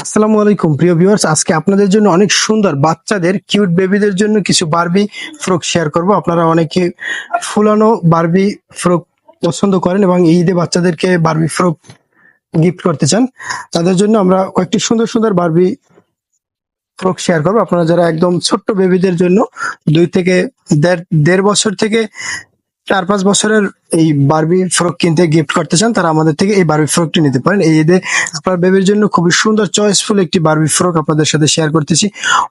আসসালামু আলাইকুম প্রিয় ভিউয়ার্স, আজকে আপনাদের জন্য অনেক সুন্দর বাচ্চাদের কিউট বেবিদের জন্য কিছু বারবি ফ্রক শেয়ার করব। আপনারা অনেকে ফুলানো বারবি ফ্রক পছন্দ করেন এবং ঈদে বাচ্চাদেরকে বারবি ফ্রক গিফট করতে চান। তাদের জন্য আমরা কয়েকটি সুন্দর সুন্দর বারবি ফ্রক শেয়ার করবো। আপনারা যারা একদম ছোট্ট বেবিদের জন্য 2 থেকে দেড় বছর থেকে 4-5 বছরের এই বারবি ফ্রক কিনতে গিফট করতে চান, তারা আমাদের থেকে এই বারবি ফ্রকটি নিতে পারেন। এই ঈদে আপনার বেবির জন্য খুবই সুন্দর চয়েসফুল একটি বারবি ফ্রক আপনাদের সাথে শেয়ার করতেছি।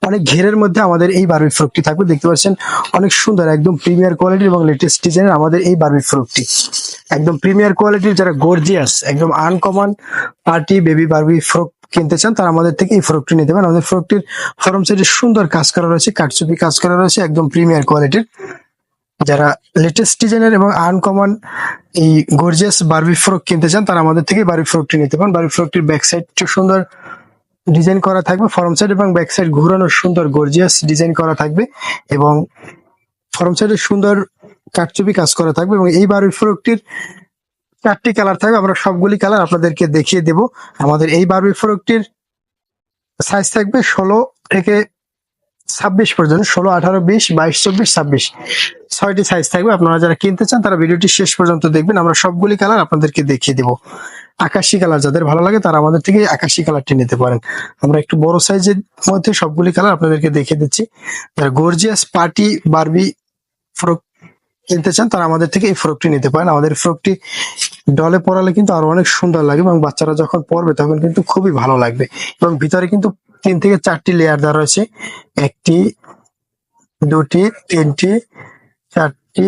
অনেক ঘেরের মধ্যে আমাদের এই বারবি ফ্রকটি থাকবে, দেখতে পাচ্ছেন অনেক সুন্দর, একদম প্রিমিয়ার কোয়ালিটি এবং লেটেস্ট ডিজাইনের আমাদের এই বারবি ফ্রকটি। একদম প্রিমিয়ার কোয়ালিটির, যারা গর্জিয়াস একদম uncommon party baby Barbie frock কিনতে চান, তারা আমাদের থেকে এই ফ্রকটি নিতে পারেন। আমাদের ফ্রকটির ফরম সাইডে সুন্দর কাজ করা রয়েছে, কাটচুপি কাজ করা রয়েছে, একদম প্রিমিয়ার কোয়ালিটির। যারা লেটেস্ট ডিজাইনের এবং আনকমন এই গর্জিয়াস বারবি ফ্রক কিনতে চান, তারা আমাদের থেকে বারবি ফ্রকটি নিতে পারেন। বারবি ফ্রকটির ব্যাক সাইড সুন্দর ডিজাইন করা থাকবে, ফরম সাইড এবং ব্যাক সাইড ঘুরানো সুন্দর গর্জিয়াস ডিজাইন করা থাকবে এবং ফরম সাইডে সুন্দর কাটচুপি কাজ করা থাকবে। এবং এই বারবি ফ্রকটির 4টি কালার থাকবে, আমরা সবগুলি কালার আপনাদেরকে দেখিয়ে দেব। আমাদের এই বারবি ফ্রকটির সাইজ থাকবে 16 থেকে 26 পর্যন্ত, 16, 18, 20, 22, 24, 26, 6টি সাইজ থাকবে। আপনারা যারা কিনতে চান তারা ভিডিওটি শেষ পর্যন্ত দেখবেন, আমরা সবগুলি কালার আপনাদেরকে দেখিয়ে দেব। আকাশি কালার যাদের ভালো লাগে তারা আমাদের থেকে আকাশি কালারটি নিতে পারেন। আমরা একটু বড় সাইজের মধ্যে সবগুলি কালার আপনাদেরকে দেখিয়ে দিচ্ছি। যারা গর্জিয়াস পার্টি বারবি ফ্রক কিনতে চান তারা আমাদের থেকে এই ফ্রকটি নিতে পারেন। আমাদের ফ্রকটি ডলে পরালে কিন্তু আরো অনেক সুন্দর লাগবে এবং বাচ্চারা যখন পরবে তখন কিন্তু খুবই ভালো লাগবে। এবং ভিতরে কিন্তু 3 থেকে 4টি লেয়ার দেওয়া রয়েছে, 1টি, 2টি, 3টি, 4টি,